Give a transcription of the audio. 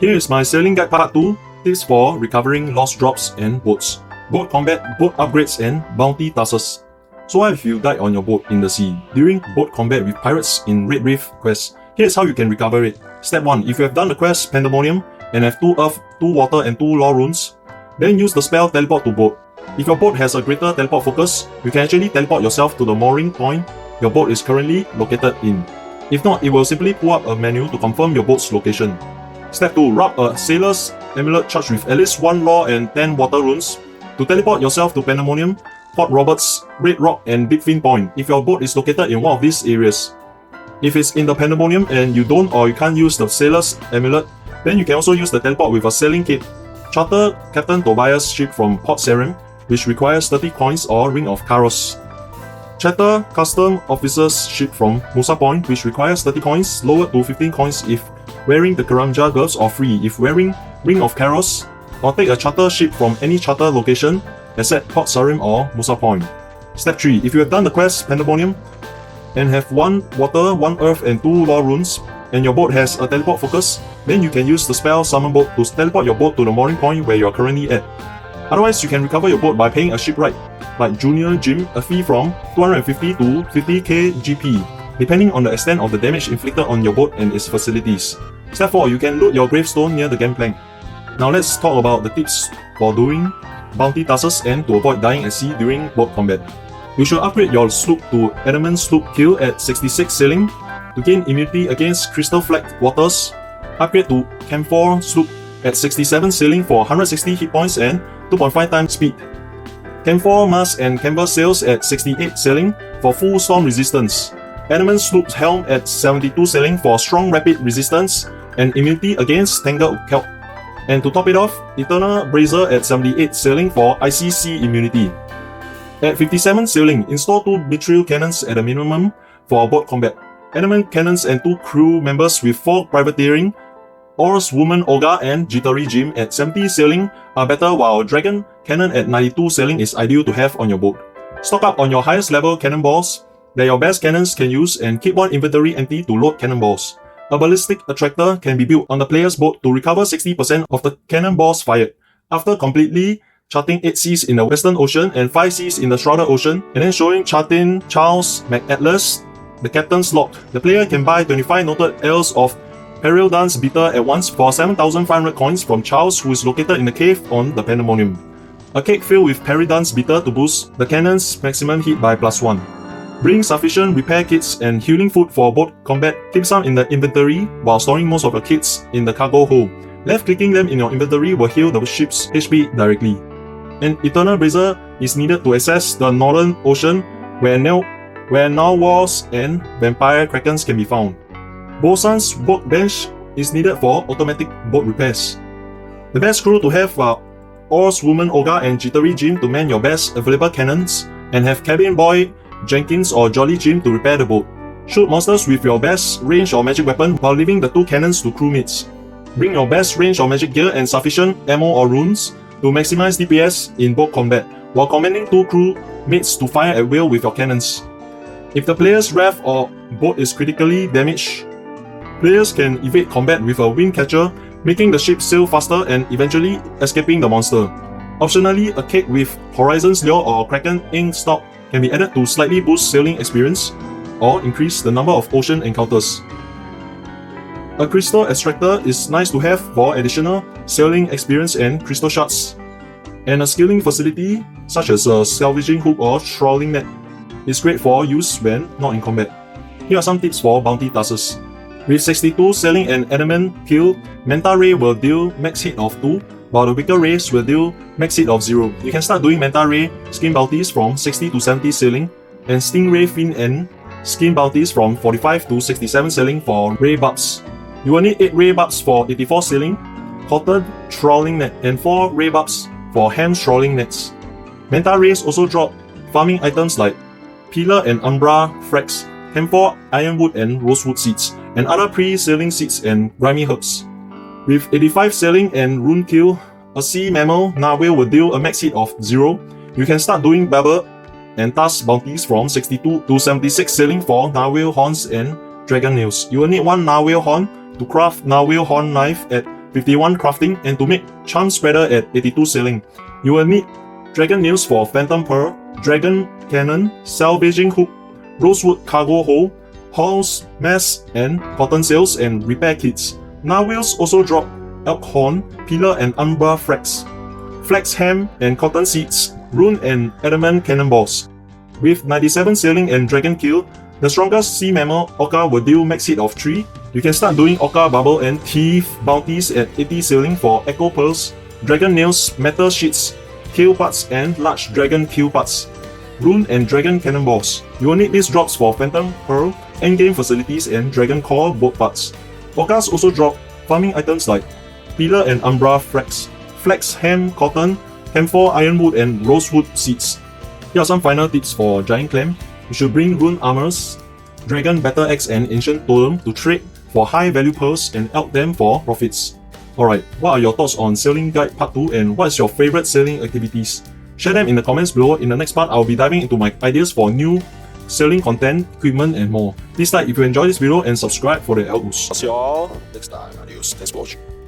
Here is my sailing guide part 2, tips for recovering lost drops and boats, boat combat, boat upgrades and bounty tasks. So what if you died on your boat in the sea during boat combat with pirates in Red Reef quest? Here's how you can recover it. Step 1. If you have done the quest Pandemonium and have 2 earth, 2 water and 2 law runes, then use the spell teleport to boat. If your boat has a greater teleport focus, you can actually teleport yourself to the mooring point your boat is currently located in. If not, it will simply pull up a menu to confirm your boat's location. Step 2. Rub a sailor's amulet charged with at least 1 law and 10 water runes to teleport yourself to Pandemonium, Port Roberts, Red Rock and Big Fin Point if your boat is located in one of these areas. If it's in the Pandemonium and you don't or you can't use the sailor's amulet, then you can also use the teleport with a sailing kit. Charter Captain Tobias' ship from Port Sarim, which requires 30 coins or Ring of Karos. Charter Custom Officer's ship from Musa Point, which requires 30 coins, lowered to 15 coins if wearing the Karamja gloves or free if wearing Ring of Karos, or take a charter ship from any charter location except Port Sarim or Musa Point. Step 3. If you have done the quest Pandemonium and have 1 water, 1 earth and 2 law runes, and your boat has a teleport focus, then you can use the spell Summon Boat to teleport your boat to the mooring point where you are currently at. Otherwise, you can recover your boat by paying a shipwright, like Junior Jim, a fee from 250 to 50k GP, depending on the extent of the damage inflicted on your boat and its facilities. Step 4. You can loot your gravestone near the gangplank. Now let's talk about the tips for doing bounty tasks and to avoid dying at sea during boat combat. You should upgrade your sloop to Adamant Sloop Kill at 66 sailing to gain immunity against crystal flagged waters. Upgrade to Camphor Sloop at 67 sailing for 160 hit points and 2.5 times speed. Camphor Mast and Camber Sails at 68 sailing for full storm resistance. Adamant Sloop's Helm at 72 sailing for strong rapid resistance and immunity against tangled kelp. And to top it off, Eternal Brazier at 78 sailing for ICC immunity. At 57 sailing, install 2 Betrayal Cannons at a minimum for boat combat. Adamant Cannons and 2 crew members with 4 privateering, Oars Woman Orca and Jittery Jim at 70 sailing are better, while Dragon Cannon at 92 sailing is ideal to have on your boat. Stock up on your highest level cannonballs that your best cannons can use and keep one inventory empty to load cannonballs. A ballistic attractor can be built on the player's boat to recover 60% of the cannonballs fired. After completely charting 8 seas in the Western Ocean and 5 seas in the Shrouded Ocean, and then showing Chartin Charles McAtlas the captain's log, the player can buy 25 noted ales of Perildance bitter at once for 7,500 coins from Charles, who is located in the cave on the Pandemonium. A cake filled with Perildance bitter to boost the cannon's maximum hit by +1. Bring sufficient repair kits and healing food for boat combat. Keep some in the inventory while storing most of your kits in the cargo hold. Left-clicking them in your inventory will heal the ship's HP directly. An Eternal Brazier is needed to access the Northern Ocean where narwhals and vampire krakens can be found. Bosun's workbench is needed for automatic boat repairs. The best crew to have are Oars Woman Orca and Jittery Jim to man your best available cannons, and have Cabin Boy Jenkins or Jolly Jim to repair the boat. Shoot monsters with your best range or magic weapon while leaving the 2 cannons to crewmates. Bring your best range or magic gear and sufficient ammo or runes to maximize DPS in boat combat, while commanding 2 crewmates to fire at will with your cannons. If the player's raft or boat is critically damaged, players can evade combat with a wind catcher, making the ship sail faster and eventually escaping the monster. Optionally, a cake with Horizon's Lure or Kraken ink stock can be added to slightly boost sailing experience or increase the number of ocean encounters. A crystal extractor is nice to have for additional sailing experience and crystal shards. And a skilling facility, such as a salvaging hook or trawling net, is great for use when not in combat. Here are some tips for bounty tasks. With 62 sailing and adamant kill, Manta Ray will deal max hit of 2, while the weaker rays will deal max hit of 0. You can start doing Manta Ray skin bounties from 60 to 70 sailing, and Stingray fin and skin bounties from 45 to 67 sailing for ray buffs. You will need 8 ray buffs for 84 sailing, cotton trawling net, and 4 ray buffs for hand trawling nets. Manta Rays also drop farming items like Pillar and Umbra frags, camphor, ironwood and rosewood seeds, and other pre-sailing seeds and grimy herbs. With 85 sailing and rune kill, a sea mammal Narwhal will deal a max hit of 0. You can start doing Babber and Task bounties from 62 to 76 sailing for Narwhal horns and dragon nails. You will need 1 Narwhal horn to craft Narwhal horn knife at 51 crafting, and to make charm spreader at 82 sailing. You will need dragon nails for phantom pearl, dragon cannon, salvaging hook, rosewood cargo hole, hulls, masts, and cotton sails and repair kits. Narwhals also drop elk horn, pillar and umbra frags, flax ham and cotton seeds, rune and adamant cannonballs. With 97 sailing and dragon kill, the strongest sea mammal, Orca, will deal max hit of 3. You can start doing Orca bubble and thief bounties at 80 sailing for echo pearls, dragon nails, metal sheets, tail parts, and large dragon kill parts. Rune and dragon cannonballs. You will need these drops for phantom pearl, endgame facilities, and dragon core boat parts. Orcas also drop farming items like pillar and umbra frags, flax ham, cotton, camphor, ironwood, and rosewood seeds. Here are some final tips for giant clam. You should bring rune armors, dragon battle axe, and ancient totem to trade for high value pearls and elk them for profits. Alright, what are your thoughts on Sailing Guide Part 2 and what is your favorite sailing activities? Share them in the comments below. In the next part, I'll be diving into my ideas for new sailing content, equipment, and more. Please like if you enjoyed this video and subscribe for the elk boost. See you all next time. Adios. Thanks for watching.